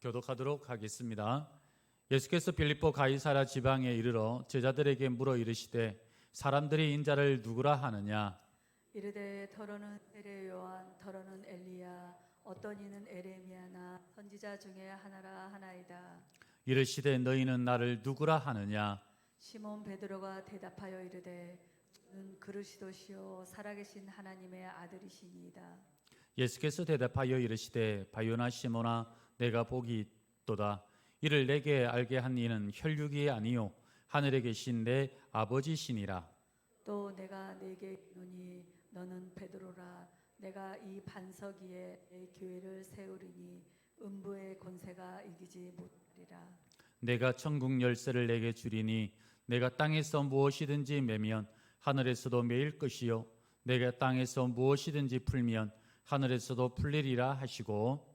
교독하도록 하겠습니다. 예수께서 빌립보 가이사랴 지방에 이르러 제자들에게 물어 이르시되 사람들이 인자를 누구라 하느냐? 이르되 더러는 세례 요한, 더러는 엘리야, 어떤 이는 에레미야나 선지자 중에 하나라 하나이다. 이르시되 너희는 나를 누구라 하느냐? 시몬 베드로가 대답하여 이르되 주는 그리스도시요 살아계신 하나님의 아들이시니이다. 예수께서 대답하여 이르시되 바요나 시몬아 내가 복이 있도다. 이를 내게 알게 한 이는 혈육이 아니요 하늘에 계신 내 아버지시니라. 또 내가 네게 이르노니 너는 베드로라. 내가 이 반석 위에 내 교회를 세우리니 음부의 권세가 이기지 못하리라. 내가 천국 열쇠를 내게 주리니 내가 땅에서 무엇이든지 매면 하늘에서도 매일 것이요 내가 땅에서 무엇이든지 풀면 하늘에서도 풀리리라 하시고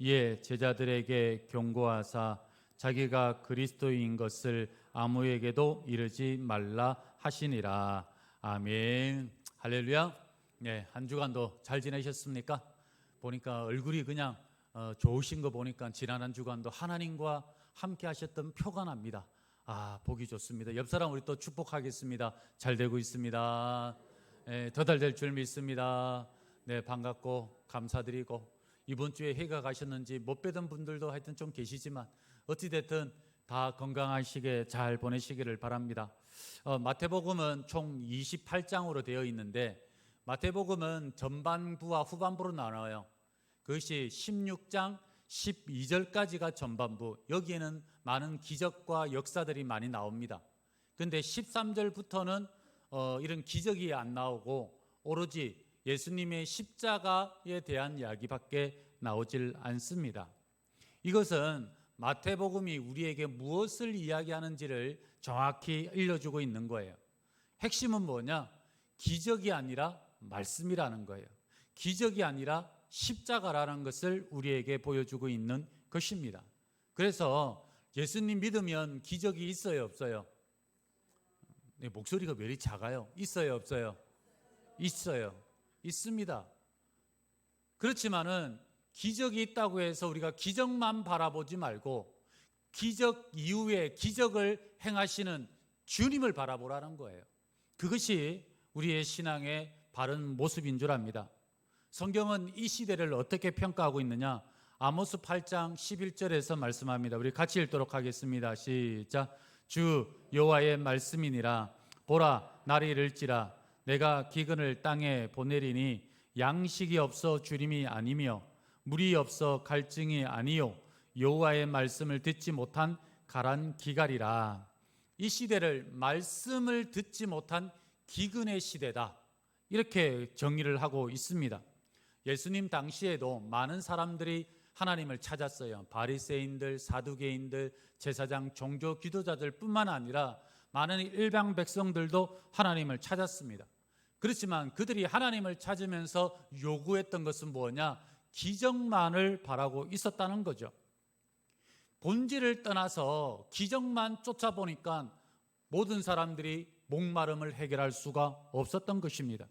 이에 제자들에게 경고하사 자기가 그리스도인 것을 아무에게도 이르지 말라 하시니라. 아멘. 할렐루야. 네, 한 주간도 잘 지내셨습니까? 보니까 얼굴이 그냥 좋으신 거 보니까 지난 한 주간도 하나님과 함께 하셨던 표가 납니다. 아, 보기 좋습니다. 옆 사람 우리 또 축복하겠습니다. 잘 되고 있습니다. 네, 더잘 될 줄 믿습니다. 네, 반갑고 감사드리고 이번 주에 해가 가셨는지 못 뵈던 분들도 하여튼 좀 계시지만 어찌됐든 다 건강하시게 잘 보내시기를 바랍니다. 마태복음은 총 28장으로 되어 있는데 마태복음은 전반부와 후반부로 나눠요. 그것이 16장 12절까지가 전반부, 여기에는 많은 기적과 역사들이 많이 나옵니다. 그런데 13절부터는 이런 기적이 안 나오고 오로지 예수님의 십자가에 대한 이야기밖에 나오질 않습니다. 이것은 마태복음이 우리에게 무엇을 이야기하는지를 정확히 알려주고 있는 거예요. 핵심은 뭐냐? 기적이 아니라 말씀이라는 거예요. 기적이 아니라 십자가라는 것을 우리에게 보여주고 있는 것입니다. 그래서 예수님 믿으면 기적이 있어요, 없어요? 네, 목소리가 왜 이리 작아요? 있어요, 없어요? 있어요. 있습니다. 그렇지만은 기적이 있다고 해서 우리가 기적만 바라보지 말고 기적 이후에 기적을 행하시는 주님을 바라보라는 거예요. 그것이 우리의 신앙의 바른 모습인 줄 압니다. 성경은 이 시대를 어떻게 평가하고 있느냐? 아모스 8장 11절에서 말씀합니다. 우리 같이 읽도록 하겠습니다. 시작. 주 여호와의 말씀이니라. 보라, 날이 이를지라. 내가 기근을 땅에 보내리니 양식이 없어 주림이 아니며 물이 없어 갈증이 아니요 여호와의 말씀을 듣지 못한 가란 기갈이라. 이 시대를 말씀을 듣지 못한 기근의 시대다, 이렇게 정의를 하고 있습니다. 예수님 당시에도 많은 사람들이 하나님을 찾았어요. 바리새인들, 사두개인들, 제사장, 종교 지도자들 뿐만 아니라 많은 일반 백성들도 하나님을 찾았습니다. 그렇지만 그들이 하나님을 찾으면서 요구했던 것은 뭐냐? 기적만을 바라고 있었다는 거죠. 본질을 떠나서 기적만 쫓아보니까 모든 사람들이 목마름을 해결할 수가 없었던 것입니다.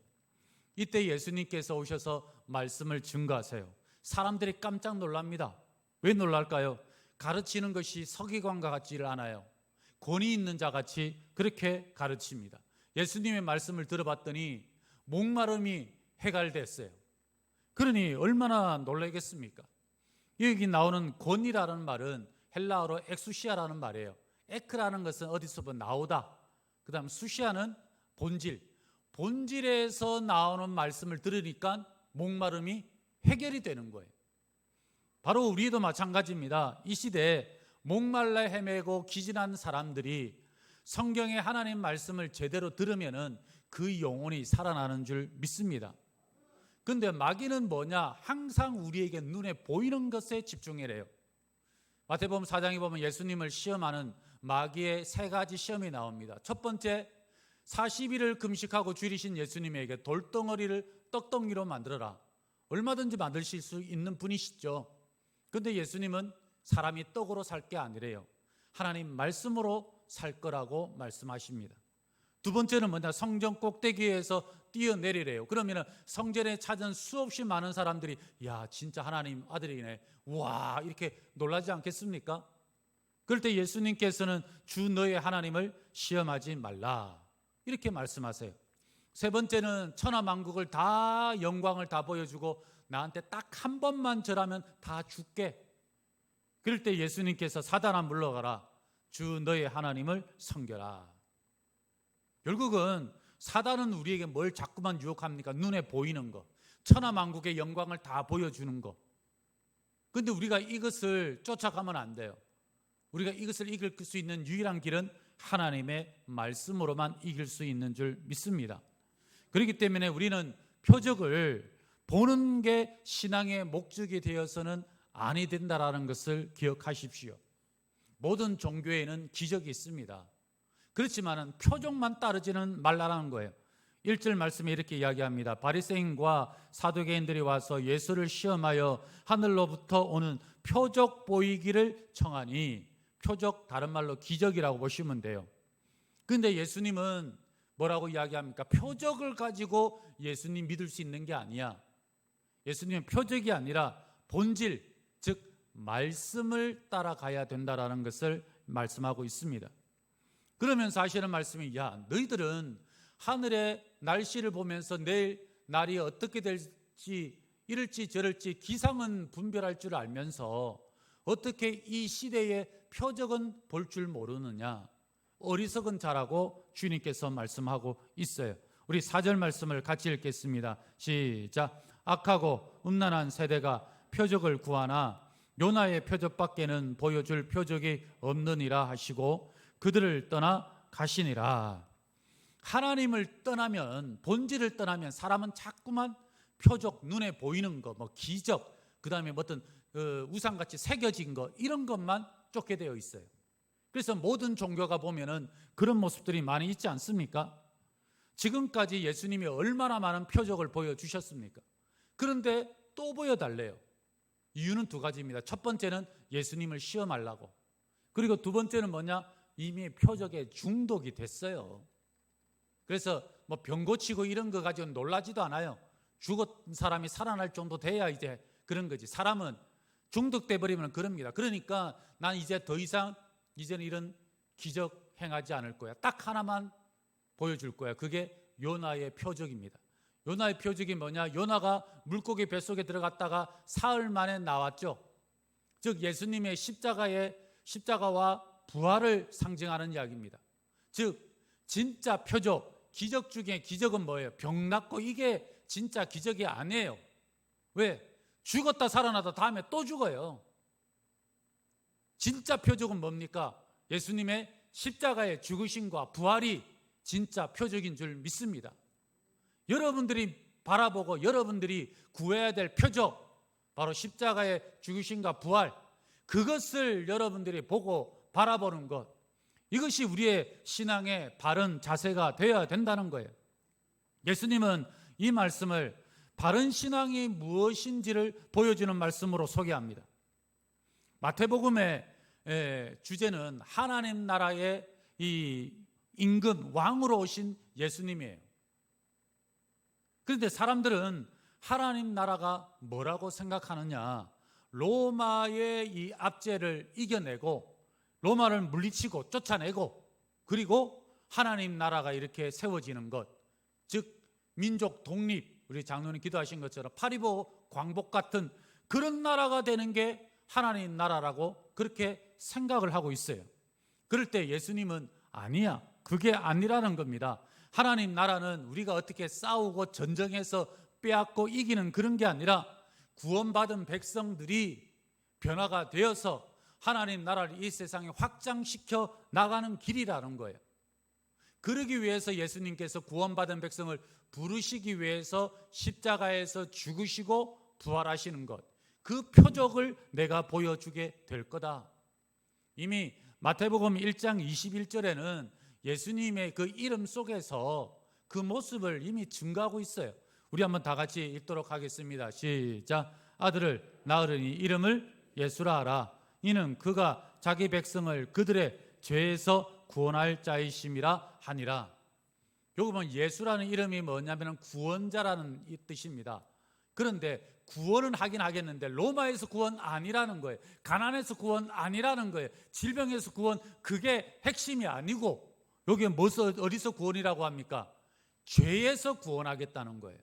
이때 예수님께서 오셔서 말씀을 증거하세요. 사람들이 깜짝 놀랍니다. 왜 놀랄까요? 가르치는 것이 서기관과 같지를 않아요. 권위 있는 자 같이 그렇게 가르칩니다. 예수님의 말씀을 들어봤더니 목마름이 해결됐어요. 그러니 얼마나 놀라겠습니까? 여기 나오는 권위라는 말은 헬라어로 엑수시아라는 말이에요. 에크라는 것은 어디서 나오다. 그 다음 수시아는 본질. 본질에서 나오는 말씀을 들으니까 목마름이 해결이 되는 거예요. 바로 우리도 마찬가지입니다. 이 시대에 목말라 헤매고 기진한 사람들이 성경의 하나님 말씀을 제대로 들으면은 그 영혼이 살아나는 줄 믿습니다. 그런데 마귀는 뭐냐? 항상 우리에게 눈에 보이는 것에 집중해래요. 마태복음 4장에 보면 예수님을 시험하는 마귀의 세 가지 시험이 나옵니다. 첫 번째, 40일을 금식하고 줄이신 예수님에게 돌덩어리를 떡덩이로 만들어라. 얼마든지 만드실 수 있는 분이시죠. 그런데 예수님은 사람이 떡으로 살 게 아니래요. 하나님 말씀으로 살 거라고 말씀하십니다. 두 번째는 뭐냐? 성전 꼭대기에서 뛰어내리래요. 그러면 성전에 찾은 수없이 많은 사람들이 야, 진짜 하나님 아들이네, 와, 이렇게 놀라지 않겠습니까? 그럴 때 예수님께서는 주 너의 하나님을 시험하지 말라, 이렇게 말씀하세요. 세 번째는 천하만국을 다, 영광을 다 보여주고 나한테 딱 한 번만 절하면 다 줄게. 그럴 때 예수님께서 사단아 물러가라, 주 너의 하나님을 섬겨라. 결국은 사단은 우리에게 뭘 자꾸만 유혹합니까? 눈에 보이는 거, 천하만국의 영광을 다 보여주는 거. 그런데 우리가 이것을 쫓아가면 안 돼요. 우리가 이것을 이길 수 있는 유일한 길은 하나님의 말씀으로만 이길 수 있는 줄 믿습니다. 그렇기 때문에 우리는 표적을 보는 게 신앙의 목적이 되어서는 아니 된다라는 것을 기억하십시오. 모든 종교에는 기적이 있습니다. 그렇지만 표적만 따르지는 말라는 거예요. 1절 말씀에 이렇게 이야기합니다. 바리새인과 사두개인들이 와서 예수를 시험하여 하늘로부터 오는 표적 보이기를 청하니, 표적 다른 말로 기적이라고 보시면 돼요. 그런데 예수님은 뭐라고 이야기합니까? 표적을 가지고 예수님 믿을 수 있는 게 아니야. 예수님은 표적이 아니라 본질, 즉 말씀을 따라가야 된다라는 것을 말씀하고 있습니다. 그러면서 하시는 말씀이, 야, 너희들은 하늘의 날씨를 보면서 내일 날이 어떻게 될지, 이럴지 저럴지 기상은 분별할 줄 알면서 어떻게 이 시대의 표적은 볼 줄 모르느냐, 어리석은 자라고 주님께서 말씀하고 있어요. 우리 4절 말씀을 같이 읽겠습니다. 시작. 악하고 음란한 세대가 표적을 구하나 요나의 표적밖에는 보여줄 표적이 없느니라 하시고 그들을 떠나 가시니라. 하나님을 떠나면, 본질을 떠나면 사람은 자꾸만 표적, 눈에 보이는 거, 뭐 기적, 그 다음에 어떤 우상같이 새겨진 거, 이런 것만 쫓게 되어 있어요. 그래서 모든 종교가 보면은 그런 모습들이 많이 있지 않습니까? 지금까지 예수님이 얼마나 많은 표적을 보여주셨습니까? 그런데 또 보여달래요. 이유는 두 가지입니다. 첫 번째는 예수님을 시험하려고, 그리고 두 번째는 뭐냐? 이미 표적에 중독이 됐어요. 그래서 뭐 병 고치고 이런 거 가지고 놀라지도 않아요. 죽은 사람이 살아날 정도 돼야 이제 그런 거지. 사람은 중독돼 버리면 그럽니다. 그러니까 난 이제 더 이상 이제는 이런 기적 행하지 않을 거야. 딱 하나만 보여줄 거야. 그게 요나의 표적입니다. 요나의 표적이 뭐냐? 요나가 물고기 뱃속에 들어갔다가 사흘 만에 나왔죠. 즉 예수님의 십자가와 부활을 상징하는 이야기입니다. 즉 진짜 표적, 기적 중에 기적은 뭐예요? 병 낫고, 이게 진짜 기적이 아니에요. 왜? 죽었다 살아나다 다음에 또 죽어요. 진짜 표적은 뭡니까? 예수님의 십자가의 죽으심과 부활이 진짜 표적인 줄 믿습니다. 여러분들이 바라보고 여러분들이 구해야 될 표적, 바로 십자가의 죽으심과 부활, 그것을 여러분들이 보고 바라보는 것, 이것이 우리의 신앙의 바른 자세가 되어야 된다는 거예요. 예수님은 이 말씀을 바른 신앙이 무엇인지를 보여주는 말씀으로 소개합니다. 마태복음의 주제는 하나님 나라의 이 임금, 왕으로 오신 예수님이에요. 그런데 사람들은 하나님 나라가 뭐라고 생각하느냐? 로마의 이 압제를 이겨내고 로마를 물리치고 쫓아내고, 그리고 하나님 나라가 이렇게 세워지는 것, 즉 민족 독립, 우리 장로님 기도하신 것처럼 파리보 광복 같은 그런 나라가 되는 게 하나님 나라라고 그렇게 생각을 하고 있어요. 그럴 때 예수님은 아니야, 그게 아니라는 겁니다. 하나님 나라는 우리가 어떻게 싸우고 전쟁해서 빼앗고 이기는 그런 게 아니라 구원받은 백성들이 변화가 되어서 하나님 나라를 이 세상에 확장시켜 나가는 길이라는 거예요. 그러기 위해서 예수님께서 구원받은 백성을 부르시기 위해서 십자가에서 죽으시고 부활하시는 것, 그 표적을 내가 보여주게 될 거다. 이미 마태복음 1장 21절에는 예수님의 그 이름 속에서 그 모습을 이미 증거하고 있어요. 우리 한번 다 같이 읽도록 하겠습니다. 시작. 아들을 낳으리니 이름을 예수라 하라. 이는 그가 자기 백성을 그들의 죄에서 구원할 자이심이라 하니라. 여기 보면 예수라는 이름이 뭐냐면 구원자라는 이 뜻입니다. 그런데 구원은 하긴 하겠는데 로마에서 구원 아니라는 거예요. 가난에서 구원 아니라는 거예요. 질병에서 구원, 그게 핵심이 아니고 여기 어디서 구원이라고 합니까? 죄에서 구원하겠다는 거예요.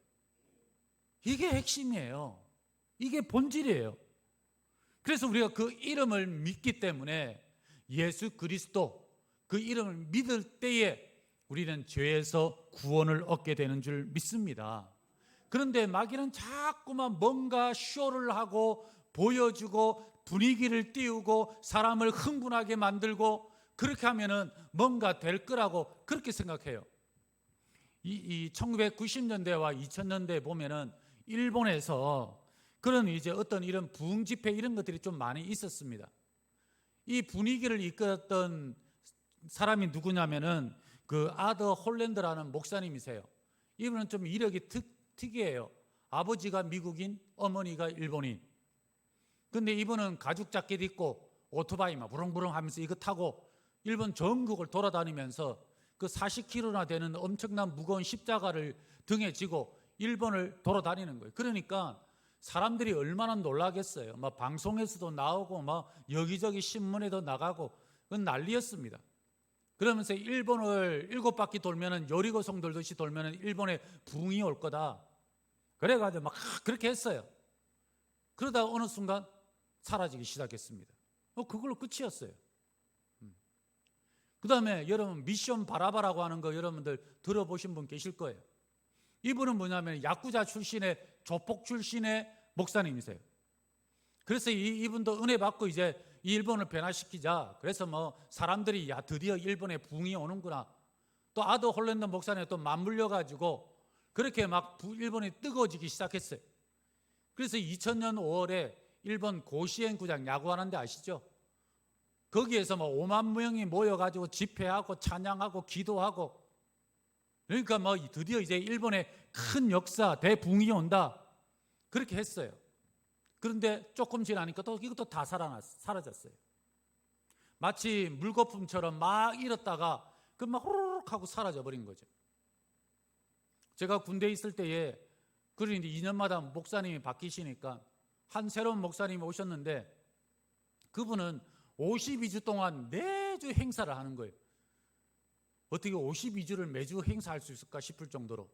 이게 핵심이에요. 이게 본질이에요. 그래서 우리가 그 이름을 믿기 때문에 예수 그리스도 그 이름을 믿을 때에 우리는 죄에서 구원을 얻게 되는 줄 믿습니다. 그런데 마귀는 자꾸만 뭔가 쇼를 하고 보여주고 분위기를 띄우고 사람을 흥분하게 만들고 그렇게 하면은 뭔가 될 거라고 그렇게 생각해요. 이 1990년대와 2000년대에 보면은 일본에서 그런 이제 어떤 이런 부흥 집회 이런 것들이 좀 많이 있었습니다. 이 분위기를 이끌었던 사람이 누구냐면은 그 아더 홀랜드라는 목사님이세요. 이분은 좀 이력이 특이해요. 아버지가 미국인, 어머니가 일본인. 근데 이분은 가죽 자켓 입고 오토바이 막 부릉부릉 하면서 이거 타고 일본 전국을 돌아다니면서 그 40kg나 되는 엄청난 무거운 십자가를 등에 지고 일본을 돌아다니는 거예요. 그러니까 사람들이 얼마나 놀라겠어요. 막 방송에서도 나오고 막 여기저기 신문에도 나가고 그건 난리였습니다. 그러면서 일본을 7바퀴 돌면은 요리고성 돌듯이 돌면은 일본에 부흥이 올 거다. 그래가지고 막 그렇게 했어요. 그러다 어느 순간 사라지기 시작했습니다. 그걸로 끝이었어요. 그 다음에 여러분 미션 바라바라고 하는 거 여러분들 들어보신 분 계실 거예요. 이분은 뭐냐면 야쿠자 출신의 조폭 출신의 목사님이세요. 그래서 이분도 은혜 받고 이제 일본을 변화시키자. 그래서 뭐 사람들이 야 드디어 일본에 부흥이 오는구나. 또 아더 홀랜드 목사님 또 맞물려 가지고 그렇게 막 일본이 뜨거워지기 시작했어요. 그래서 2000년 5월에 일본 고시엔 구장 야구하는 데 아시죠? 거기에서 뭐 5만 명이 모여가지고 집회하고 찬양하고 기도하고 그러니까 뭐 드디어 이제 일본에 큰 역사 대붕이 온다 그렇게 했어요. 그런데 조금 지나니까 또 이것도 다 사라졌어요. 마치 물거품처럼 막 잃었다가 그 막 호로록 하고 사라져 버린 거죠. 제가 군대에 있을 때에 그런데 2년마다 목사님이 바뀌시니까 한 새로운 목사님이 오셨는데 그분은 52주 동안 매주 행사를 하는 거예요. 어떻게 52주를 매주 행사할 수 있을까 싶을 정도로.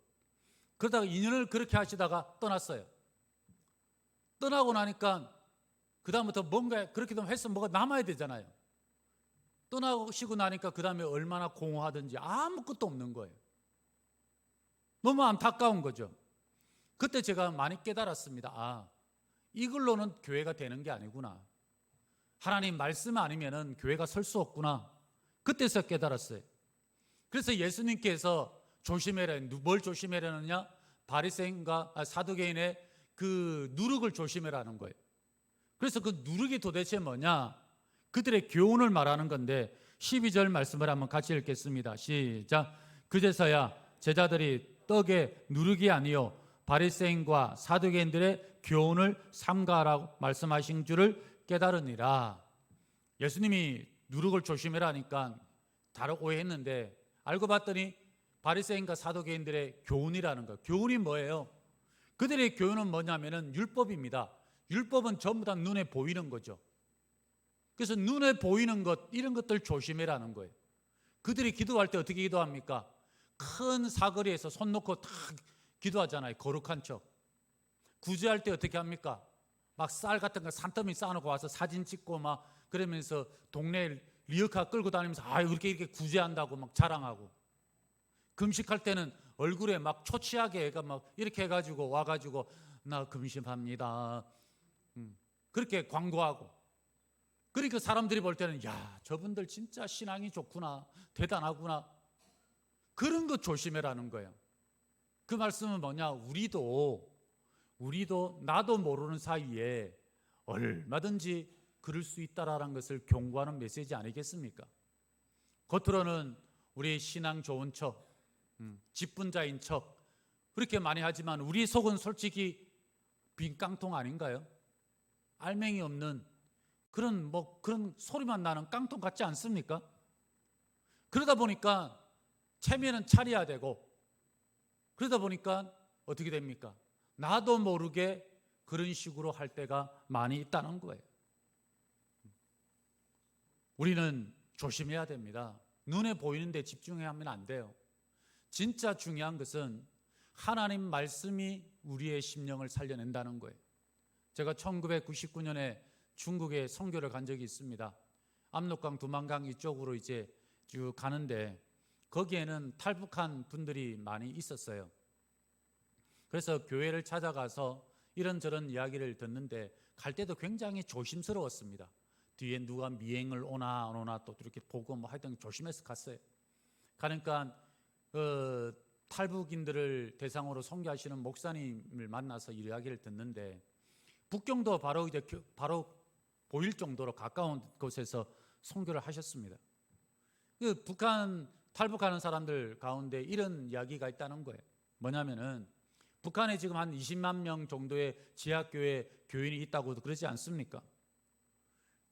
그러다가 2년을 그렇게 하시다가 떠났어요. 떠나고 나니까 그 다음부터 뭔가 그렇게 좀 했으면 뭐가 남아야 되잖아요. 떠나시고 나니까 그 다음에 얼마나 공허하든지 아무것도 없는 거예요. 너무 안타까운 거죠. 그때 제가 많이 깨달았습니다. 이걸로는 교회가 되는 게 아니구나. 하나님 말씀 아니면은 교회가 설 수 없구나. 그때서 깨달았어요. 그래서 예수님께서 조심해라. 뭘 조심해라느냐? 바리새인과 사두개인의 그 누룩을 조심해라는 거예요. 그래서 그 누룩이 도대체 뭐냐? 그들의 교훈을 말하는 건데 12절 말씀을 한번 같이 읽겠습니다. 시작. 그제서야 제자들이 떡의 누룩이 아니요 바리새인과 사두개인들의 교훈을 삼가라고 말씀하신 줄을 깨달으니라. 예수님이 누룩을 조심해라 하니까 다르고 오해했는데 알고 봤더니 바리새인과 사두개인들의 교훈이라는 거. 교훈이 뭐예요? 그들의 교훈은 뭐냐면은 율법입니다. 율법은 전부 다 눈에 보이는 거죠. 그래서 눈에 보이는 것 이런 것들 조심해라는 거예요. 그들이 기도할 때 어떻게 기도합니까? 큰 사거리에서 손 놓고 탁 기도하잖아요. 거룩한 척. 구제할 때 어떻게 합니까? 막 쌀 같은 거 산더미 쌓아놓고 와서 사진 찍고 막 그러면서 동네 리어카 끌고 다니면서 이렇게 구제한다고 막 자랑하고. 금식할 때는 얼굴에 막 초치하게 애가 막 이렇게 해가지고 와가지고 나 금식합니다. 그렇게 광고하고. 그러니까 사람들이 볼 때는 야 저분들 진짜 신앙이 좋구나 대단하구나 그런 거 조심해라는 거예요. 그 말씀은 뭐냐? 우리도 나도 모르는 사이에 얼마든지 그럴 수 있다라는 것을 경고하는 메시지 아니겠습니까? 겉으로는 우리 신앙 좋은 척, 직분자인 척 그렇게 많이 하지만 우리 속은 솔직히 빈 깡통 아닌가요? 알맹이 없는 그런 소리만 나는 깡통 같지 않습니까? 그러다 보니까 체면은 차려야 되고 그러다 보니까 어떻게 됩니까? 나도 모르게 그런 식으로 할 때가 많이 있다는 거예요. 우리는 조심해야 됩니다. 눈에 보이는 데 집중하면 안 돼요. 진짜 중요한 것은 하나님 말씀이 우리의 심령을 살려낸다는 거예요. 제가 1999년에 중국에 선교를 간 적이 있습니다. 압록강, 두만강 이쪽으로 이제 쭉 가는데 거기에는 탈북한 분들이 많이 있었어요. 그래서 교회를 찾아가서 이런저런 이야기를 듣는데 갈 때도 굉장히 조심스러웠습니다. 뒤에 누가 미행을 오나 안 오나 또 이렇게 보고 뭐 하여튼 조심해서 갔어요. 가니까 탈북인들을 대상으로 선교하시는 목사님을 만나서 이야기를 듣는데 북경도 바로 보일 정도로 가까운 곳에서 선교를 하셨습니다. 그 북한 탈북하는 사람들 가운데 이런 이야기가 있다는 거예요. 뭐냐면은 북한에 지금 한 20만 명 정도의 지하교회 교인이 있다고 그러지 않습니까?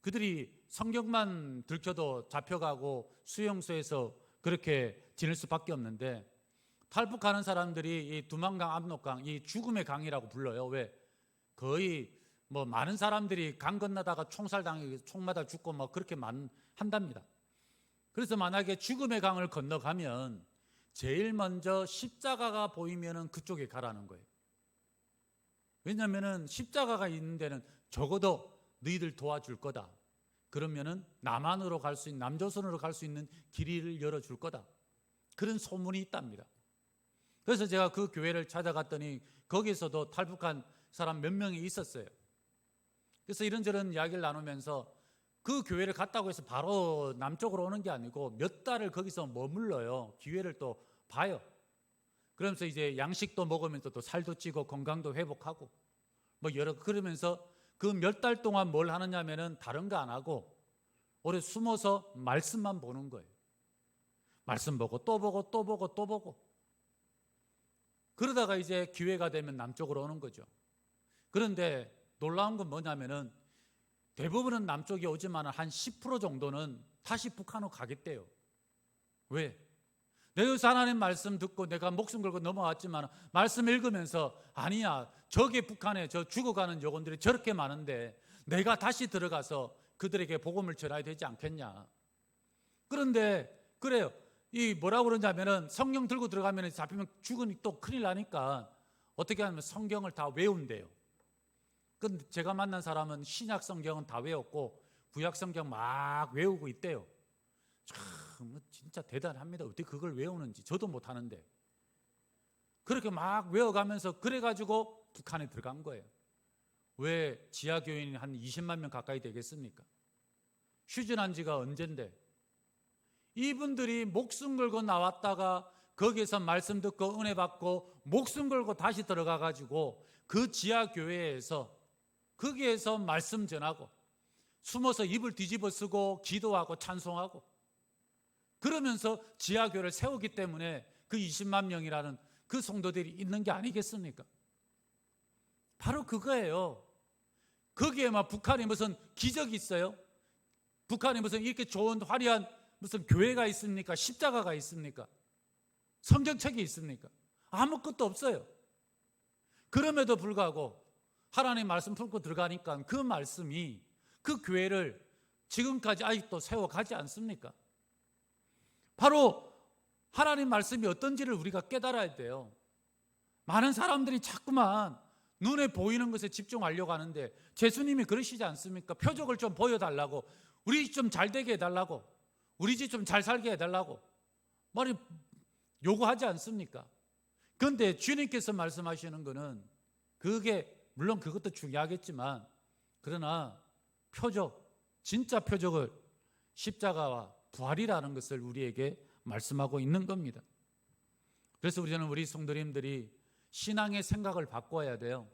그들이 성경만 들켜도 잡혀가고 수용소에서 그렇게 지낼 수밖에 없는데 탈북하는 사람들이 이 두만강, 압록강, 이 죽음의 강이라고 불러요. 왜? 거의 뭐 많은 사람들이 강 건너다가 총살당하고 총마다 죽고 뭐 그렇게 한답니다. 그래서 만약에 죽음의 강을 건너가면 제일 먼저 십자가가 보이면은 그쪽에 가라는 거예요. 왜냐하면은 십자가가 있는 데는 적어도 너희들 도와줄 거다. 그러면은 남한으로 갈 수 있는, 남조선으로 갈 수 있는 길을 열어줄 거다. 그런 소문이 있답니다. 그래서 제가 그 교회를 찾아갔더니 거기서도 탈북한 사람 몇 명이 있었어요. 그래서 이런저런 이야기를 나누면서 그 교회를 갔다고 해서 바로 남쪽으로 오는 게 아니고 몇 달을 거기서 머물러요. 기회를 또 봐요. 그러면서 이제 양식도 먹으면서 또 살도 찌고 건강도 회복하고 뭐 여러 그러면서 그 몇 달 동안 뭘 하느냐면은 다른 거 안 하고 오래 숨어서 말씀만 보는 거예요. 말씀 보고 또 보고 또 보고 또 보고 그러다가 이제 기회가 되면 남쪽으로 오는 거죠. 그런데 놀라운 건 뭐냐면은 대부분은 남쪽에 오지만 한 10% 정도는 다시 북한으로 가겠대요. 왜? 내가 여기서 하나님 말씀 듣고 내가 목숨 걸고 넘어왔지만 말씀 읽으면서 아니야 저기 북한에 저 죽어가는 영혼들이 저렇게 많은데 내가 다시 들어가서 그들에게 복음을 전해야 되지 않겠냐. 그런데 그래요. 이 뭐라고 그러냐면은 성경 들고 들어가면 잡히면 죽으니 또 큰일 나니까 어떻게 하면 성경을 다 외운대요. 근데 제가 만난 사람은 신약 성경은 다 외웠고 구약 성경 막 외우고 있대요. 참 진짜 대단합니다. 어떻게 그걸 외우는지 저도 못하는데 그렇게 막 외워가면서 그래가지고 북한에 들어간 거예요. 왜 지하교인이 한 20만 명 가까이 되겠습니까? 휴전한 지가 언젠데 이분들이 목숨 걸고 나왔다가 거기에서 말씀 듣고 은혜 받고 목숨 걸고 다시 들어가가지고 그 지하교회에서 거기에서 말씀 전하고 숨어서 입을 뒤집어 쓰고 기도하고 찬송하고 그러면서 지하교회를 세우기 때문에 그 20만 명이라는 그 성도들이 있는 게 아니겠습니까? 바로 그거예요. 거기에 막 북한이 무슨 기적이 있어요? 북한이 무슨 이렇게 좋은 화려한 무슨 교회가 있습니까? 십자가가 있습니까? 성경책이 있습니까? 아무것도 없어요. 그럼에도 불구하고 하나님 말씀 품고 들어가니까 그 말씀이 그 교회를 지금까지 아직도 세워가지 않습니까? 바로 하나님 말씀이 어떤지를 우리가 깨달아야 돼요. 많은 사람들이 자꾸만 눈에 보이는 것에 집중하려고 하는데 예수님이 그러시지 않습니까? 표적을 좀 보여달라고, 우리 좀 잘 되게 해달라고, 우리 집 좀 잘 살게 해달라고 말이 요구하지 않습니까? 그런데 주님께서 말씀하시는 것은 그게 물론 그것도 중요하겠지만 그러나 표적, 진짜 표적을 십자가와 부활이라는 것을 우리에게 말씀하고 있는 겁니다. 그래서 우리는 우리 성도님들이 신앙의 생각을 바꿔야 돼요.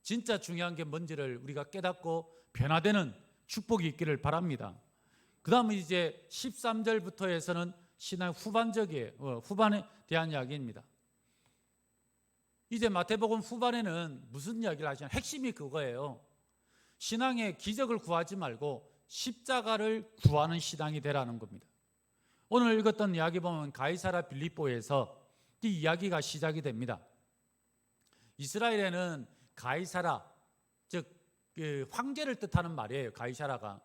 진짜 중요한 게 뭔지를 우리가 깨닫고 변화되는 축복이 있기를 바랍니다. 그 다음은 이제 13절부터 해서는 신앙 후반적이에요. 후반에 대한 이야기입니다. 이제 마태복음 후반에는 무슨 이야기를 하시냐, 핵심이 그거예요. 신앙의 기적을 구하지 말고 십자가를 구하는 신앙이 되라는 겁니다. 오늘 읽었던 이야기 보면 가이사랴 빌립보에서 이 이야기가 시작이 됩니다. 이스라엘에는 가이사라, 즉 황제를 뜻하는 말이에요. 가이사라가.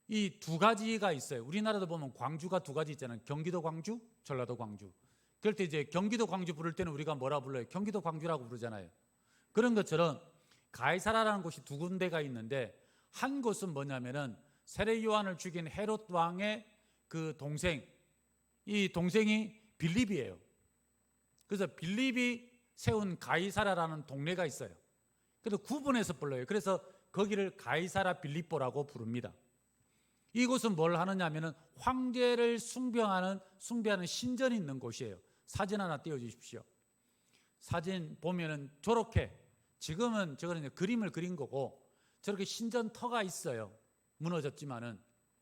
이 두 가지가 있어요. 우리나라도 보면 광주가 두 가지 있잖아요. 경기도 광주, 전라도 광주. 그럴 때 이제 경기도 광주 부를 때는 우리가 뭐라 불러요? 경기도 광주라고 부르잖아요. 그런 것처럼 가이사라라는 곳이 두 군데가 있는데, 한 곳은 뭐냐면은 세례 요한을 죽인 헤롯 왕의 그 동생, 이 동생이 빌립이에요. 그래서 빌립이 세운 가이사라라는 동네가 있어요. 그래서 구분해서 불러요. 그래서 거기를 가이사라 빌립보라고 부릅니다. 이곳은 뭘 하느냐 하면은 황제를 숭배하는 신전이 있는 곳이에요. 사진 하나 띄워주십시오. 사진 보면은 저렇게, 지금은 저거는 그림을 그린 거고, 저렇게 신전터가 있어요. 무너졌지만은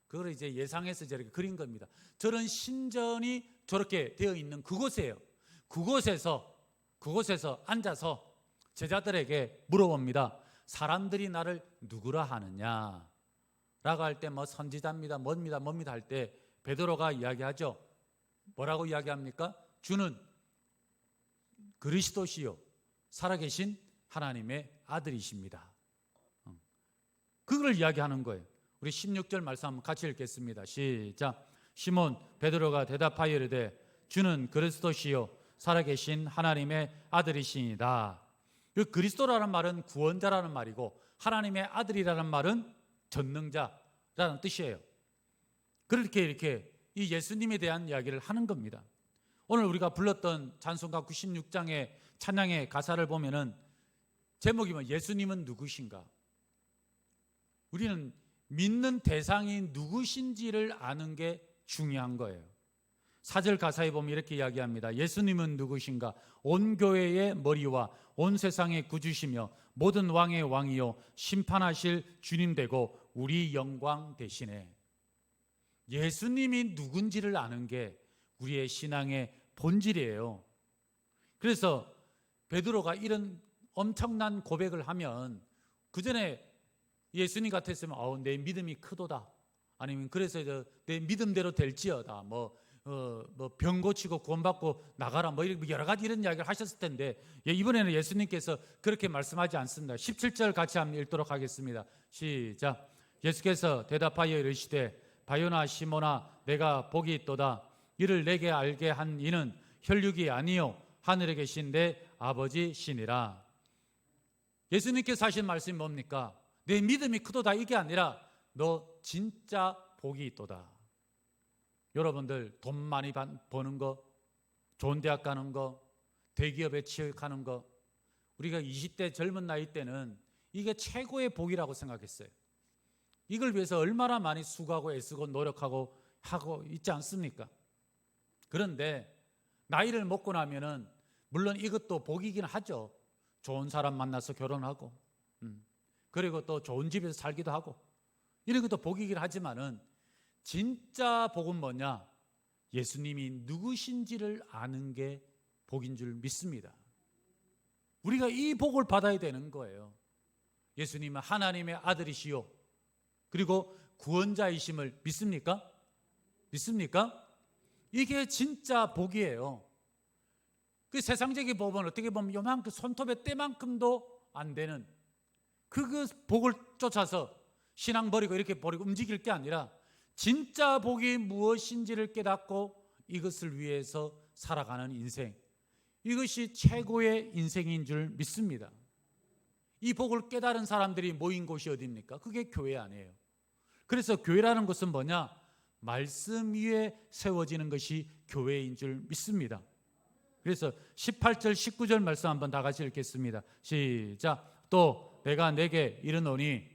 그걸 이제 예상해서 저렇게 그린 겁니다. 저런 신전이 저렇게 되어 있는 그곳이에요. 그곳에서 앉아서 제자들에게 물어봅니다. 사람들이 나를 누구라 하느냐? 라고 할 때 뭐 선지자입니다, 뭡니다 할 때 베드로가 이야기하죠. 뭐라고 이야기합니까? 주는 그리스도시요 살아계신 하나님의 아들이십니다. 그걸 이야기하는 거예요. 우리 16절 말씀 한번 같이 읽겠습니다. 시작. 시몬 베드로가 대답하여 이르되 주는 그리스도시요 살아계신 하나님의 아들이시니다. 그 그리스도라는 말은 구원자라는 말이고, 하나님의 아들이라는 말은 전능자라는 뜻이에요. 그렇게 이렇게 이 예수님에 대한 이야기를 하는 겁니다. 오늘 우리가 불렀던 찬송가 96장의 찬양의 가사를 보면은 제목이 뭐 예수님은 누구신가? 우리는 믿는 대상이 누구신지를 아는 게 중요한 거예요. 4절 가사에 보면 이렇게 이야기합니다. 예수님은 누구신가? 온 교회의 머리와 온 세상의 구주시며 모든 왕의 왕이요 심판하실 주님 되고 우리 영광 되시네. 예수님이 누군지를 아는 게 우리의 신앙의 본질이에요. 그래서 베드로가 이런 엄청난 고백을 하면, 그 전에 예수님 같았으면 내 믿음이 크도다, 아니면 그래서 내 믿음대로 될지어다, 병 고치고 구원받고 나가라, 여러 가지 이런 이야기를 하셨을 텐데, 이번에는 예수님께서 그렇게 말씀하지 않습니다. 17절 같이 한번 읽도록 하겠습니다. 시작. 예수께서 대답하여 이르시되 바요나 시모나 내가 복이 있도다. 이를 내게 알게 한 이는 혈육이 아니요 하늘에 계신 내 아버지시니라. 예수님께서 하신 말씀이 뭡니까? 내 믿음이 크도다 이게 아니라 너 진짜 복이 있도다. 여러분들 돈 많이 버는 거, 좋은 대학 가는 거, 대기업에 취직하는 거, 우리가 20대 젊은 나이 때는 이게 최고의 복이라고 생각했어요. 이걸 위해서 얼마나 많이 수고하고 애쓰고 노력하고 하고 있지 않습니까? 그런데 나이를 먹고 나면은 물론 이것도 복이긴 하죠. 좋은 사람 만나서 결혼하고, 그리고 또 좋은 집에서 살기도 하고, 이런 것도 복이긴 하지만은 진짜 복은 뭐냐? 예수님이 누구신지를 아는 게 복인 줄 믿습니다. 우리가 이 복을 받아야 되는 거예요. 예수님은 하나님의 아들이시요 그리고 구원자이심을 믿습니까? 믿습니까? 이게 진짜 복이에요. 그 세상적인 복은 어떻게 보면 요만큼 손톱의 때만큼도 안 되는 그 복을 쫓아서 신앙 버리고 이렇게 버리고 움직일 게 아니라 진짜 복이 무엇인지를 깨닫고 이것을 위해서 살아가는 인생, 이것이 최고의 인생인 줄 믿습니다. 이 복을 깨달은 사람들이 모인 곳이 어디입니까? 그게 교회 아니에요. 그래서 교회라는 것은 뭐냐? 말씀 위에 세워지는 것이 교회인 줄 믿습니다. 그래서 18절 19절 말씀 한번 다 같이 읽겠습니다. 시작. 또 내가 내게 이르노니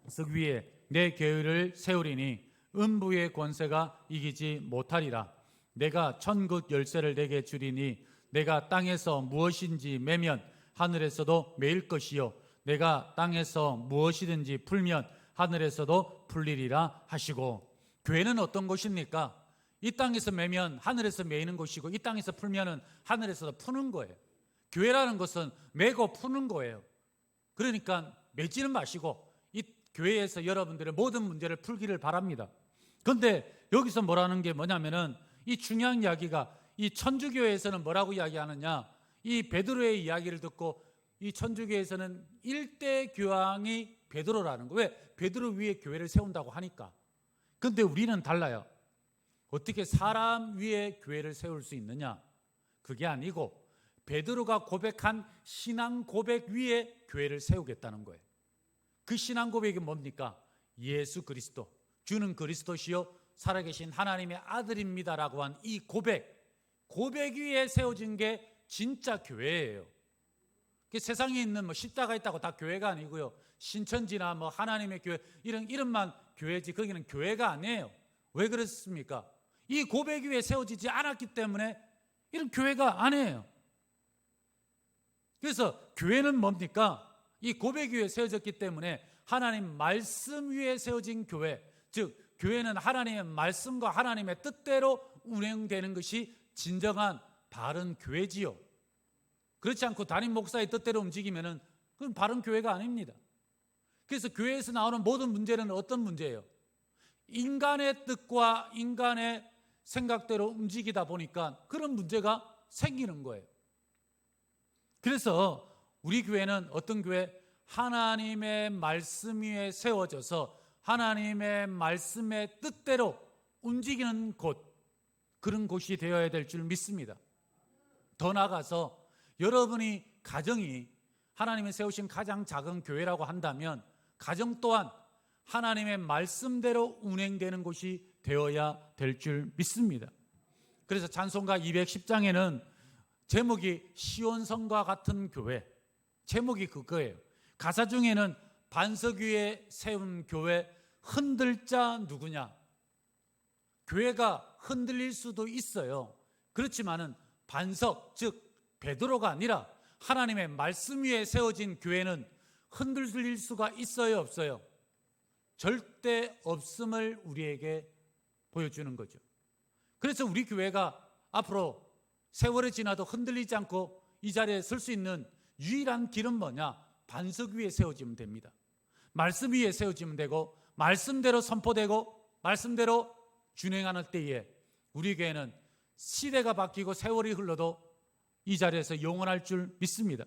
석 위에 내 교회를 세우리니 음부의 권세가 이기지 못하리라. 내가 천국 열쇠를 내게 주리니 내가 땅에서 무엇인지 매면 하늘에서도 매일 것이요 내가 땅에서 무엇이든지 풀면 하늘에서도 풀리리라 하시고. 교회는 어떤 곳입니까? 이 땅에서 매면 하늘에서 매이는 곳이고, 이 땅에서 풀면은 하늘에서도 푸는 거예요. 교회라는 것은 매고 푸는 거예요. 그러니까 매지는 마시고 이 교회에서 여러분들의 모든 문제를 풀기를 바랍니다. 그런데 여기서 뭐라는 게 뭐냐면은 이 중요한 이야기가 이 천주교에서는 뭐라고 이야기하느냐, 이 베드로의 이야기를 듣고 이 천주교에서는 일대 교황이 베드로라는 거예요. 왜? 베드로 위에 교회를 세운다고 하니까. 그런데 우리는 달라요. 어떻게 사람 위에 교회를 세울 수 있느냐? 그게 아니고 베드로가 고백한 신앙 고백 위에 교회를 세우겠다는 거예요. 그 신앙 고백이 뭡니까? 예수 그리스도, 주는 그리스도시요 살아계신 하나님의 아들입니다라고 한 이 고백 위에 세워진 게 진짜 교회예요. 세상에 있는 뭐 십자가 있다고 다 교회가 아니고요. 신천지나 뭐 하나님의 교회 이런 이름만 교회지 거기는 교회가 아니에요. 왜 그렇습니까? 이 고백 위에 세워지지 않았기 때문에 이런 교회가 아니에요. 그래서 교회는 뭡니까? 이 고백 위에 세워졌기 때문에 하나님 말씀 위에 세워진 교회, 즉 교회는 하나님의 말씀과 하나님의 뜻대로 운행되는 것이 진정한 바른 교회지요. 그렇지 않고 담임 목사의 뜻대로 움직이면은 그건 바른 교회가 아닙니다. 그래서 교회에서 나오는 모든 문제는 어떤 문제예요? 인간의 뜻과 인간의 생각대로 움직이다 보니까 그런 문제가 생기는 거예요. 그래서 우리 교회는 어떤 교회? 하나님의 말씀 위에 세워져서 하나님의 말씀의 뜻대로 움직이는 곳, 그런 곳이 되어야 될 줄 믿습니다. 더 나아가서 여러분이 가정이 하나님이 세우신 가장 작은 교회라고 한다면 가정 또한 하나님의 말씀대로 운행되는 곳이 되어야 될 줄 믿습니다. 그래서 찬송가 210장에는 제목이 시온성과 같은 교회, 제목이 그거예요. 가사 중에는 반석 위에 세운 교회, 흔들 자 누구냐? 교회가 흔들릴 수도 있어요. 그렇지만은 반석, 즉 베드로가 아니라 하나님의 말씀 위에 세워진 교회는 흔들릴 수가 있어요, 없어요? 절대 없음을 우리에게 보여주는 거죠. 그래서 우리 교회가 앞으로 세월이 지나도 흔들리지 않고 이 자리에 설 수 있는 유일한 길은 뭐냐? 반석 위에 세워지면 됩니다. 말씀 위에 세워지면 되고 말씀대로 선포되고 말씀대로 준행하는 때에 우리 교회는 시대가 바뀌고 세월이 흘러도 이 자리에서 영원할 줄 믿습니다.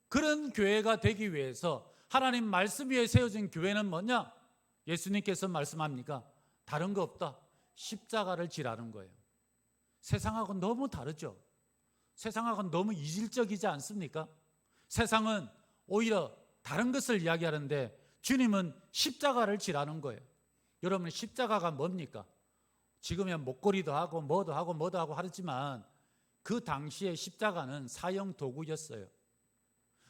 그런 교회가 되기 위해서 하나님 말씀 위에 세워진 교회는 뭐냐? 예수님께서 말씀합니까? 다른 거 없다. 십자가를 지라는 거예요. 세상하고는 너무 다르죠. 세상하고는 너무 이질적이지 않습니까? 세상은 오히려 다른 것을 이야기하는데 주님은 십자가를 지라는 거예요. 여러분, 십자가가 뭡니까? 지금은 목걸이도 하고 뭐도 하고 하지만 그 당시에 십자가는 사형 도구였어요.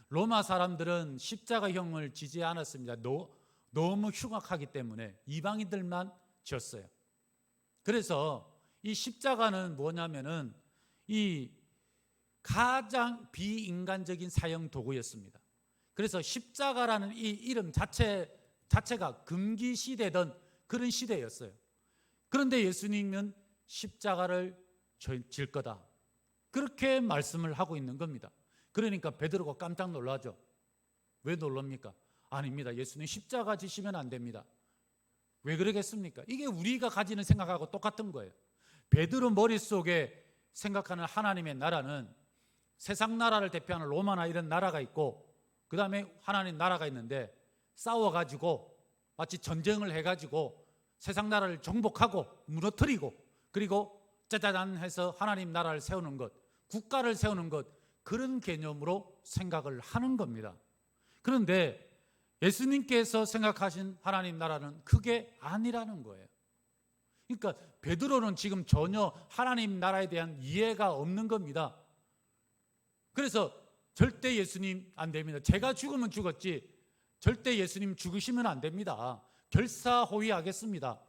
로마 사람들은 십자가형을 지지 않았습니다. 너무 흉악하기 때문에 이방인들만 지었어요. 그래서 이 십자가는 뭐냐면은 이 가장 비인간적인 사형 도구였습니다. 그래서 십자가라는 이 이름 자체가 금기시되던 그런 시대였어요. 그런데 예수님은 십자가를 질 거다, 그렇게 말씀을 하고 있는 겁니다. 그러니까 베드로가 깜짝 놀라죠. 왜 놀랍니까? 아닙니다. 예수님 십자가 지시면 안 됩니다. 왜 그러겠습니까? 이게 우리가 가지는 생각하고 똑같은 거예요. 베드로 머릿속에 생각하는 하나님의 나라는 세상 나라를 대표하는 로마나 이런 나라가 있고 그 다음에 하나님 나라가 있는데 싸워가지고 마치 전쟁을 해가지고 세상 나라를 정복하고 무너뜨리고 그리고 짜자잔 해서 하나님 나라를 세우는 것, 국가를 세우는 것, 그런 개념으로 생각을 하는 겁니다. 그런데 예수님께서 생각하신 하나님 나라는 그게 아니라는 거예요. 그러니까 베드로는 지금 전혀 하나님 나라에 대한 이해가 없는 겁니다. 그래서 절대 예수님 안 됩니다. 제가 죽으면 죽었지 절대 예수님 죽으시면 안 됩니다. 결사호위하겠습니다.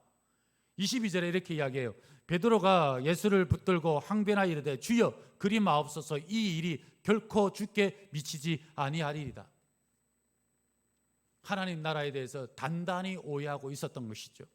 22절에 이렇게 이야기해요. 베드로가 예수를 붙들고 항변하 이르되 주여 그리 마옵소서, 이 일이 결코 주께 미치지 아니하리이다. 하나님 나라에 대해서 단단히 오해하고 있었던 것이죠.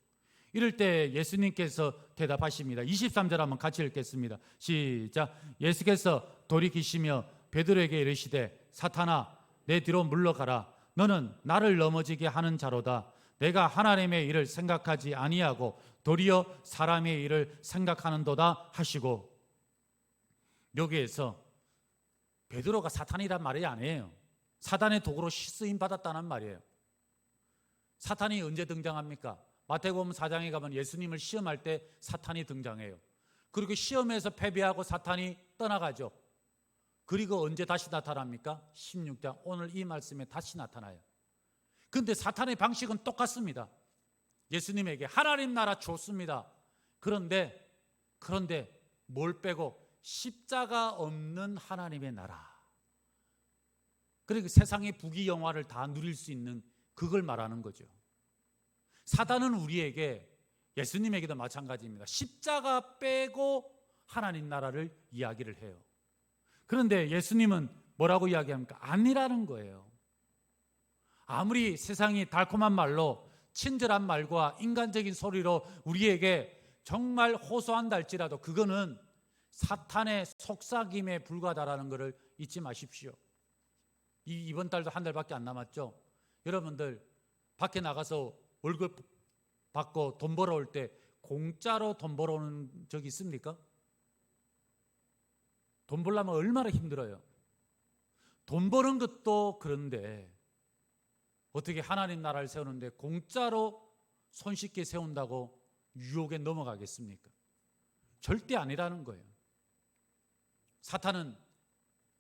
이럴 때 예수님께서 대답하십니다. 23절 한번 같이 읽겠습니다. 시작. 예수께서 돌이키시며 베드로에게 이르시되 사탄아 내 뒤로 물러가라. 너는 나를 넘어지게 하는 자로다. 내가 하나님의 일을 생각하지 아니하고 도리어 사람의 일을 생각하는도다 하시고, 여기에서 베드로가 사탄이란 말이 아니에요. 사단의 도구로 쓰임 받았다는 말이에요. 사탄이 언제 등장합니까? 마태복음 4장에 가면 예수님을 시험할 때 사탄이 등장해요. 그리고 시험에서 패배하고 사탄이 떠나가죠. 그리고 언제 다시 나타납니까? 16장 오늘 이 말씀에 다시 나타나요. 그런데 사탄의 방식은 똑같습니다. 예수님에게 하나님 나라 좋습니다. 그런데 뭘 빼고 십자가 없는 하나님의 나라, 그리고 세상의 부귀영화를 다 누릴 수 있는 그걸 말하는 거죠. 사단은 우리에게, 예수님에게도 마찬가지입니다. 십자가 빼고 하나님 나라를 이야기를 해요. 그런데 예수님은 뭐라고 이야기합니까? 아니라는 거예요. 아무리 세상이 달콤한 말로, 친절한 말과 인간적인 소리로 우리에게 정말 호소한다 할지라도 그거는 사탄의 속삭임에 불과하다라는 것을 잊지 마십시오. 이번 달도 한 달밖에 안 남았죠. 여러분들 밖에 나가서 월급 받고 돈 벌어올 때 공짜로 돈 벌어오는 적이 있습니까? 돈 벌려면 얼마나 힘들어요. 돈 버는 것도 그런데 어떻게 하나님 나라를 세우는데 공짜로 손쉽게 세운다고 유혹에 넘어가겠습니까? 절대 아니라는 거예요. 사탄은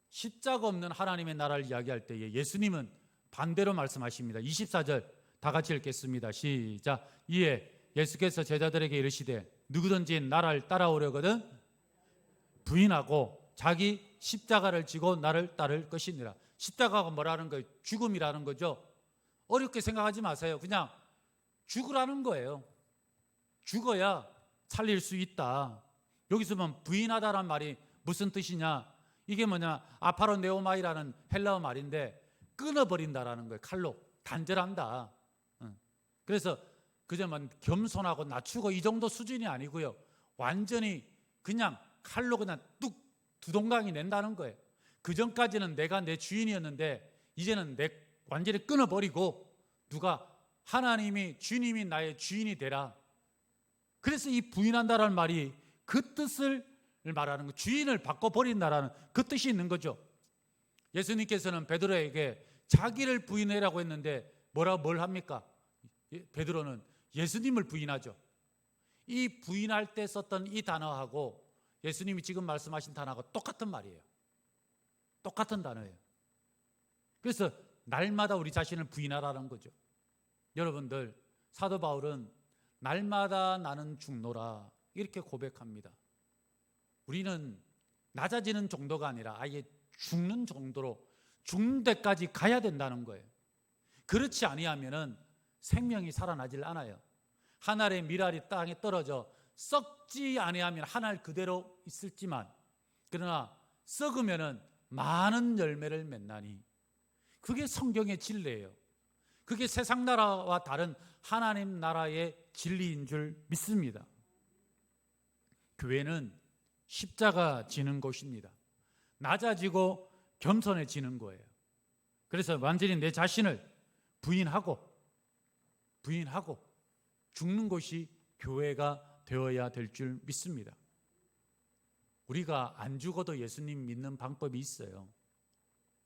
십자가 없는 하나님의 나라를 이야기할 때에 예수님은 반대로 말씀하십니다. 24절 다 같이 읽겠습니다. 시작. 이에 예수께서 제자들에게 이르시되 누구든지 나를 따라오려거든 부인하고 자기 십자가를 지고 나를 따를 것이니라. 십자가가 뭐라는 거예요? 죽음이라는 거죠. 어렵게 생각하지 마세요. 그냥 죽으라는 거예요. 죽어야 살릴 수 있다. 여기서 보면 부인하다란 말이 무슨 뜻이냐? 이게 뭐냐? 아파로네오마이라는 헬라어 말인데 끊어버린다라는 거예요. 칼로 단절한다. 그래서 그저만 겸손하고 낮추고 이 정도 수준이 아니고요. 완전히 그냥 칼로 그냥 뚝 두동강이 낸다는 거예요. 그 전까지는 내가 내 주인이었는데 이제는 완전히 끊어버리고 누가 하나님이 주님이 나의 주인이 되라. 그래서 이 부인한다라는 말이 그 뜻을 말하는 거, 주인을 바꿔버린다라는 그 뜻이 있는 거죠. 예수님께서는 베드로에게 자기를 부인해라고 했는데 뭘 합니까? 베드로는 예수님을 부인하죠. 이 부인할 때 썼던 이 단어하고 예수님이 지금 말씀하신 단어가 똑같은 말이에요. 똑같은 단어예요. 그래서 날마다 우리 자신을 부인하라는 거죠. 여러분들, 사도 바울은 날마다 나는 죽노라 이렇게 고백합니다. 우리는 낮아지는 정도가 아니라 아예 죽는 정도로 죽는 데까지 가야 된다는 거예요. 그렇지 아니하면은 생명이 살아나질 않아요. 한 알의 밀알이 땅에 떨어져 썩지 아니하면 한 알 그대로 있을지만 그러나 썩으면은 많은 열매를 맺나니, 그게 성경의 진리예요. 그게 세상 나라와 다른 하나님 나라의 진리인 줄 믿습니다. 교회는 십자가 지는 곳입니다. 낮아지고 겸손해지는 거예요. 그래서 완전히 내 자신을 부인하고 죽는 곳이 교회가 되어야 될 줄 믿습니다. 우리가 안 죽어도 예수님 믿는 방법이 있어요.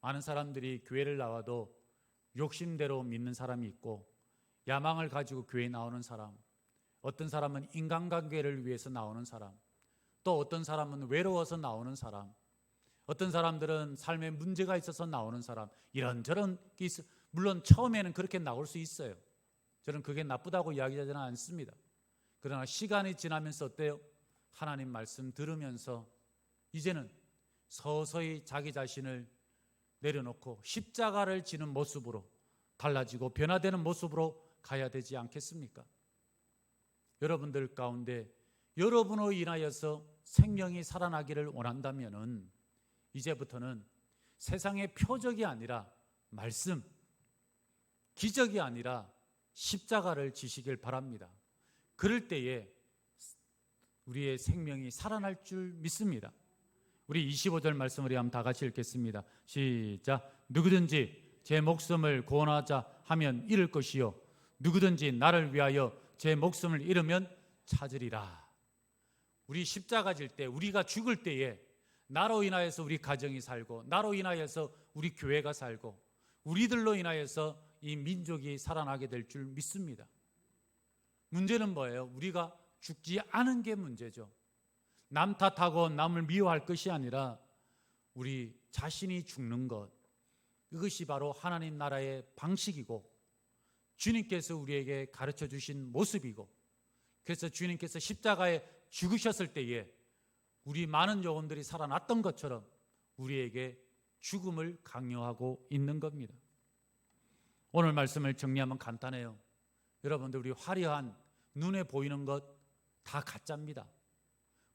많은 사람들이 교회를 나와도 욕심대로 믿는 사람이 있고, 야망을 가지고 교회에 나오는 사람, 어떤 사람은 인간관계를 위해서 나오는 사람, 또 어떤 사람은 외로워서 나오는 사람, 어떤 사람들은 삶에 문제가 있어서 나오는 사람, 이런저런 게 있어. 물론 처음에는 그렇게 나올 수 있어요. 저는 그게 나쁘다고 이야기하지는 않습니다. 그러나 시간이 지나면서 어때요? 하나님 말씀 들으면서 이제는 서서히 자기 자신을 내려놓고 십자가를 지는 모습으로 달라지고 변화되는 모습으로 가야 되지 않겠습니까? 여러분들 가운데 여러분으로 인하여서 생명이 살아나기를 원한다면은 이제부터는 세상의 표적이 아니라 말씀, 기적이 아니라 십자가를 지시길 바랍니다. 그럴 때에 우리의 생명이 살아날 줄 믿습니다. 우리 25절 말씀 우리 한번 다 같이 읽겠습니다. 시작. 누구든지 제 목숨을 구원하자 하면 잃을 것이요 누구든지 나를 위하여 제 목숨을 잃으면 찾으리라. 우리 십자가 질 때, 우리가 죽을 때에 나로 인하여서 우리 가정이 살고, 나로 인하여서 우리 교회가 살고, 우리들로 인하여서 이 민족이 살아나게 될 줄 믿습니다. 문제는 뭐예요? 우리가 죽지 않은 게 문제죠. 남 탓하고 남을 미워할 것이 아니라 우리 자신이 죽는 것, 이것이 바로 하나님 나라의 방식이고 주님께서 우리에게 가르쳐 주신 모습이고, 그래서 주님께서 십자가에 죽으셨을 때에 우리 많은 영혼들이 살아났던 것처럼 우리에게 죽음을 강요하고 있는 겁니다. 오늘 말씀을 정리하면 간단해요. 여러분들, 우리 화려한 눈에 보이는 것 다 가짜입니다.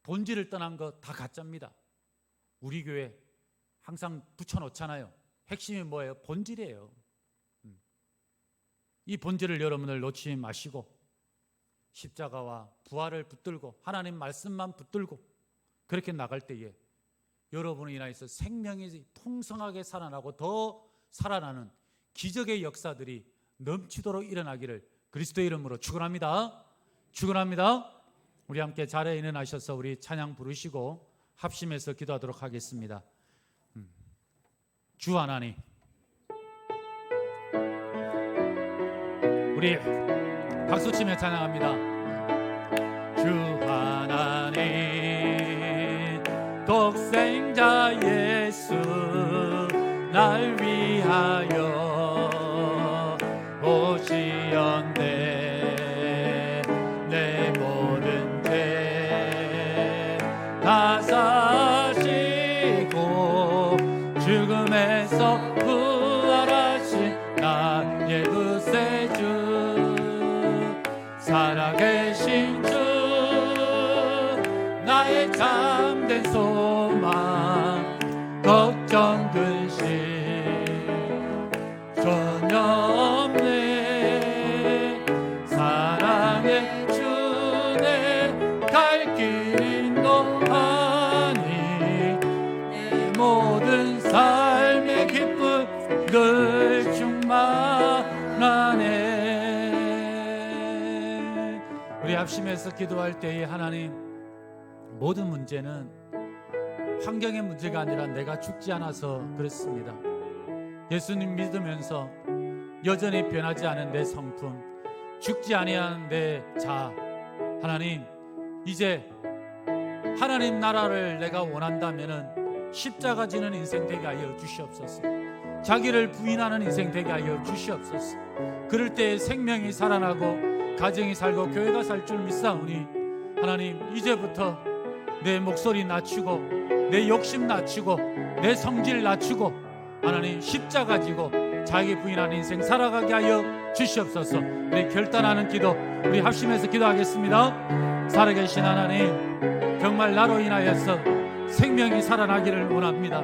본질을 떠난 것 다 가짜입니다. 우리 교회 항상 붙여놓잖아요. 핵심이 뭐예요? 본질이에요. 이 본질을 여러분들 놓치지 마시고 십자가와 부활을 붙들고 하나님 말씀만 붙들고 그렇게 나갈 때에 여러분을 인하여서 생명이 풍성하게 살아나고 더 살아나는 기적의 역사들이 넘치도록 일어나기를 그리스도의 이름으로 축원합니다. 축원합니다. 우리 함께 자리에 일어나셔서 우리 찬양 부르시고 합심해서 기도하도록 하겠습니다. 주 하나님, 우리 박수치며 찬양합니다. 주 하나님, 독생자 예수 날 위하여 오시었네. 내 모든 죄 다 사시고 죽음에서 부활하신 나의 구세주, 살아계신 주, 나의 참된 소망, 걱정 근심 전혀 없네. 사랑의 주내 갈 길 인도하니 내 모든 삶의 기쁨 늘 충만하네. 우리 합심해서 기도할 때에 하나님, 모든 문제는 환경의 문제가 아니라 내가 죽지 않아서 그렇습니다. 예수님 믿으면서 여전히 변하지 않은 내 성품, 죽지 아니한 내 자, 하나님, 이제 하나님 나라를 내가 원한다면은 십자가 지는 인생 되게 하여 주시옵소서. 자기를 부인하는 인생 되게 하여 주시옵소서. 그럴 때 생명이 살아나고 가정이 살고 교회가 살 줄 믿사오니 하나님, 이제부터 내 목소리 낮추고 내 욕심 낮추고 내 성질 낮추고 하나님 십자가 지고 자기 부인하는 인생 살아가게 하여 주시옵소서. 우리 결단하는 기도, 우리 합심해서 기도하겠습니다. 살아계신 하나님, 정말 나로 인하여서 생명이 살아나기를 원합니다.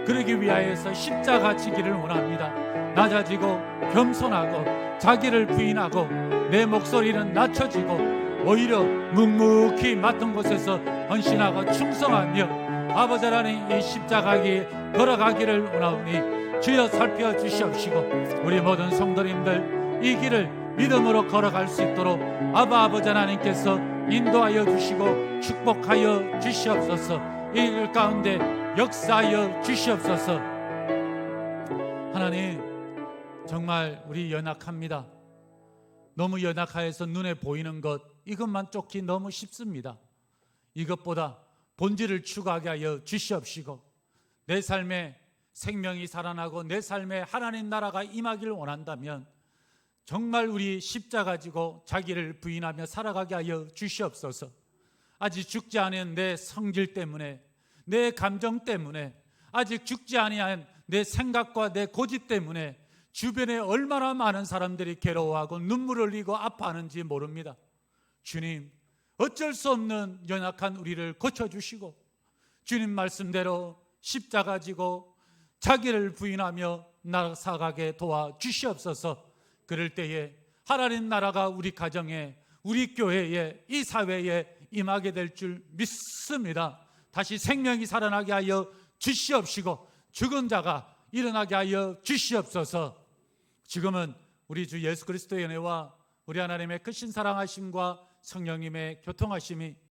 그러기 위하여서 십자가 지기를 원합니다. 낮아지고 겸손하고 자기를 부인하고 내 목소리는 낮춰지고 오히려 묵묵히 맡은 곳에서 헌신하고 충성하며 아버지 하나님 이 십자가에 걸어가기를 원하오니 주여 살펴주시옵시고 우리 모든 성도님들 이 길을 믿음으로 걸어갈 수 있도록 아버지 하나님께서 인도하여 주시고 축복하여 주시옵소서. 이 일 가운데 역사하여 주시옵소서. 하나님, 정말 우리 연약합니다. 너무 연약하여서 눈에 보이는 것 이것만 쫓기 너무 쉽습니다. 이것보다 본질을 추구하게 하여 주시옵시고 내 삶에 생명이 살아나고 내 삶에 하나님 나라가 임하기를 원한다면 정말 우리 십자가 지고 자기를 부인하며 살아가게 하여 주시옵소서. 아직 죽지 않은 내 성질 때문에, 내 감정 때문에, 아직 죽지 아니한 내 생각과 내 고집 때문에 주변에 얼마나 많은 사람들이 괴로워하고 눈물을 흘리고 아파하는지 모릅니다. 주님, 어쩔 수 없는 연약한 우리를 고쳐주시고 주님 말씀대로 십자가 지고 자기를 부인하며 나아가게 도와주시옵소서. 그럴 때에 하나님 나라가 우리 가정에, 우리 교회에, 이 사회에 임하게 될 줄 믿습니다. 다시 생명이 살아나게 하여 주시옵시고 죽은 자가 일어나게 하여 주시옵소서. 지금은 우리 주 예수 그리스도의 은혜와 우리 하나님의 크신 사랑하심과 성령님의 교통하심이